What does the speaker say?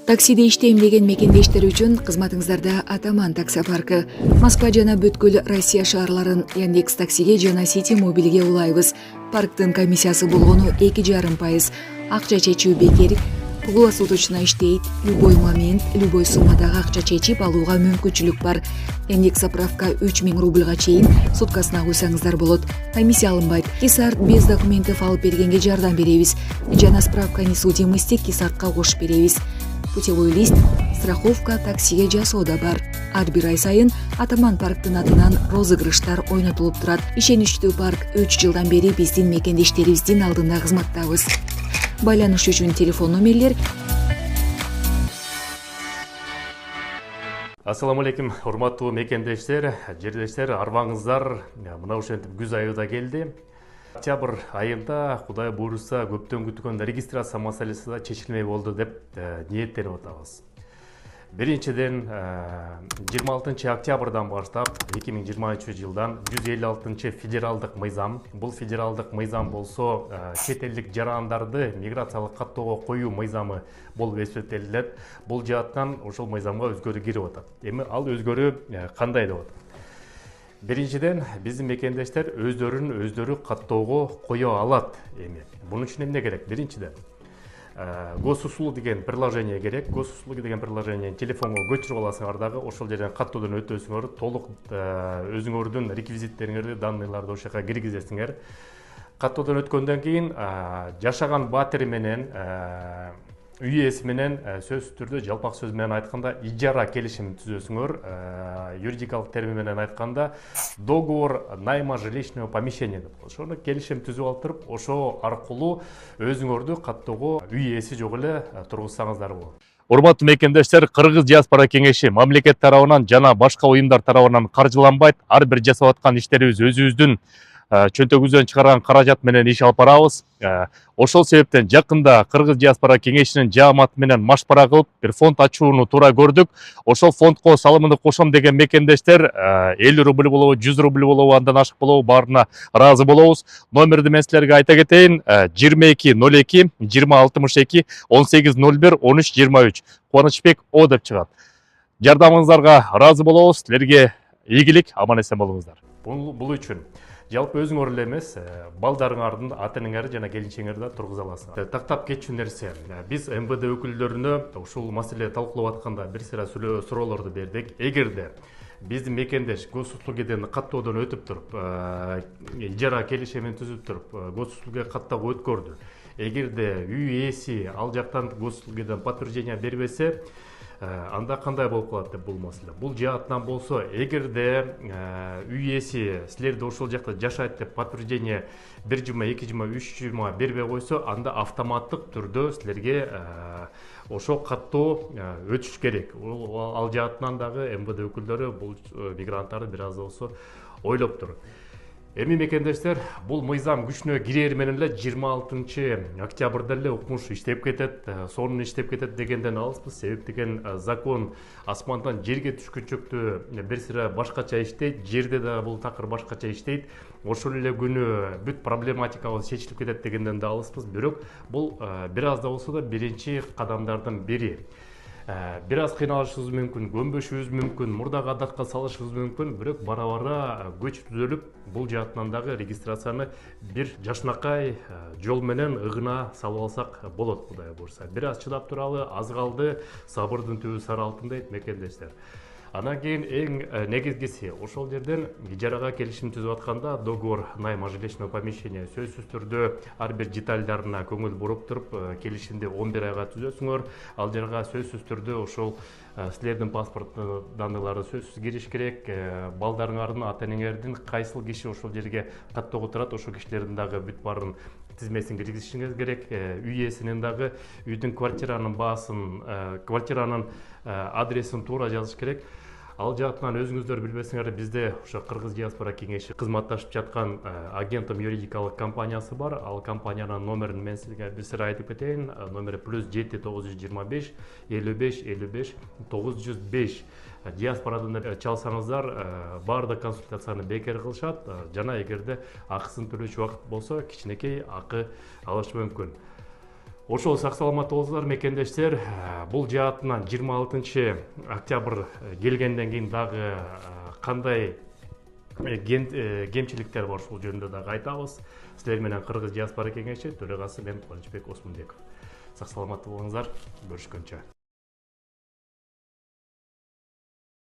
Таксиде иштейм деген мекендештер үчүн кызматыңыздарда Атаман такси паркы. Москва жана бүткүл Россия шаарларын Яндекс таксиге жана Сити мобилге улайбыз. Парктын комиссиясы болгону 2,5%. Акча чечүү бекер. Круглосуточно иштейт. Любой момент, любой суммадагы акча чечип алууга мүмкүнчүлүк бар. Яндекс заправка 3000 рубльга чейин суткасына куйсаңыздар болот. Комиссия алынбайт. Кисарт без документов алып бергенге жардам беребиз. Жана справка несудимости кисартка кошуп беребиз. Путевой лист, страховка таксиге жасоодо бар. Ар бир ай сайын Атаман парктын атынан розыгрыштар ойнотулуп турат. Ишеничтүү парк 3 жылдан бери биздин мекендештерибиздин алдында кызматтабыз. Байланыш үчүн телефон номерлер. Ассаламу алейкум, урматтуу мекендештер, жердештер, арбаңыздар. Мына ушинтип күз айы да келди. Октябрь айында Кудай буйруса көптөн күткөн регистрация маселеси да чечилмей болду деп ниеттенип атабыз. Биринчиден 26 октябрдан баштап 2023 жылдан 156 федералдык мыйзам. Бул федералдык мыйзам болсо чет элдик жарандарды миграциялык каттоого коюу мыйзамы болуп эсептелет. Бул жааттан ошол мыйзамга өзгөрүү кирип атат. Эми ал өзгөрүү кандай деп атат? Биринчиден биздин мекендештер өздөрү каттоого кое алат эми. Бунун үчүн эмне керек? Биринчиден госуслуг деген приложение керек. Госуслуги деген приложение телефонго көчүрүп аласыңар дагы, ошол жерден каттоодон өтөсүңөр, толук өзүңөрдүн реквизиттериңерди, данныйларды ошол жака киргизесиңер. Каттоодон өткөндөн кийин жашаган батири менен үй ээси менен сөзсүз түрдө, жалпак сөз менен айтканда ижара келишим түзөсүңөр. Юридикалык термин менен айтканда договор найма жилищного помещения деп. Ошону келишим түзүп алып туруп, ошо аркылуу өзүңөрдү каттоого үй ээси жок эле тургузсаңыздар болот. Урматтуу мекендештер, Кыргыз диаспора кеңеши мамлекет тарабынан жана башка уюмдар тарабынан каржыланбайт. Ар бир жасап аткан иштерибиз өзүбүздүн чөнтөгүбүздөн чыгарган каражат менен иш алып барабыз. Ошол себептен жакында Кыргыз диаспора кеңешинин жааматы менен машпара кылып бир фонд ачууну туура көрдүк. Ошол фондко салымымды кошом деген мекендештер 50 рубль болобу, 100 рубль болобу, андан ашык болобу, баарына ыраазы болобуз. Номерди мен силерге айта кетейин: 2202 2062 1801 1323. Кубанычбек О деп чыгат. Жардамыңыздарга ыраазы болобуз. Силерге ийгилик, аман эсен болуңуздар. Бул үчүн жалпы өзүңөр эле эмес, балдарыңардын ата-энеңер жана келинчеңерди тургуза аласыңар. Тактап кетчү нерсе, биз МВД өкүлдөрүнө ушул маселе талкуулап атканда бир сыйра суроолорду бердик. Эгерде биздин мекендеш госуслугиден каттоодон өтүп туруп, ижара келишимин түзүп туруп, госуслугга каттоого өткөрдү. Эгерде үй ээси ал жактан госуслугиден подтверждение бербесе, анда кандай болуп калат деп бул маселе. Бул жаатынан болсо, эгерде үй ээси силерди ошол жакта жашайт деп подтверждение 1 жума, 2 жума, 3 жума бербей койсо, анда автоматтык түрдө силерге ошо каттоо өтүш керек. Ал жаатынан дагы МВД өкүлдөрү бул мигранттарды бир аз болсо ойлоп тур. Эми мекендештер, бул мыйзам күчүнө кирери менен эле 26 октябрда эле укмуш иштеп кетет, сонун иштеп кетет дегенден алыспыз. Себеп деген закон асмандан жерге түшкүнчөктү бир сыйра башкача иштейт, жерде да бул такыр башкача иштейт. Ошол эле күнү бүт проблематикабыз чечилип кетет дегенден да алыспыз. Бирок бул бир аз да болсо да биринчи кадамдардын бири. Бир аз кыйналышыбыз мүмкүн, көнбөшүбүз мүмкүн, мурдагы адатка салышыбыз мүмкүн, бирок бара-бара көч түзөлүп, бул жаатынан дагы регистрацияны бир жашынакай жол менен ыгына салып алсак болот, Кудай буйруса. Бир аз чыдап туралы, аз калды, сабырдын түбү сары алтын дейт мекендештер. Анан кийин эң негизгиси, ошол жерден ижарага келишим түзүп атканда договор найма жилищного помещения сөзсүз түрдө ар бир детальдарына көңүл буруп туруп, келишимди 11 айга түзөсүңөр. Ал жерге сөзсүз түрдө ошол силердин паспорт данныйлары сөзсүз кириш керек. Балдарыңардын, ата-энеңердин кайсыл киши ошол жерге каттоого турат, ошол кишилердин дагы бүт баарын тизмесин киргизишиңиз керек. Үй ээсинин дагы үйдүн квартиранын баасын, квартиранын адресин туура жазыш керек. Ал жаатынан өзүңүздөр билбесиңер, бизде ошо Кыргыз диаспора кеңеши кызматташып жаткан агентом юридикалык компаниясы бар. Ал компаниянын номерин мен сизге бир сыйра айтып кетейин. Номери +7 925 55 55 905. Диаспорадан чалсаңыздар, баардык консультацияны бекер кылышат. Жана эгерде акысын төлөөчү убакыт болсо, кичинекей акы алыш мүмкүн. Ошол сак саламат болуңуздар мекендештер. Бул жаатынан 26 октябрь келгенден кийин дагы кандай кемчиликтер бар ушул жөнүндө дагы айтабыз. Силер менен Кыргыз диаспора кеңеши төрагасы мен Кубанычбек Осмонбеков. Сак саламат болуңуздар. Көрүшкөнчө.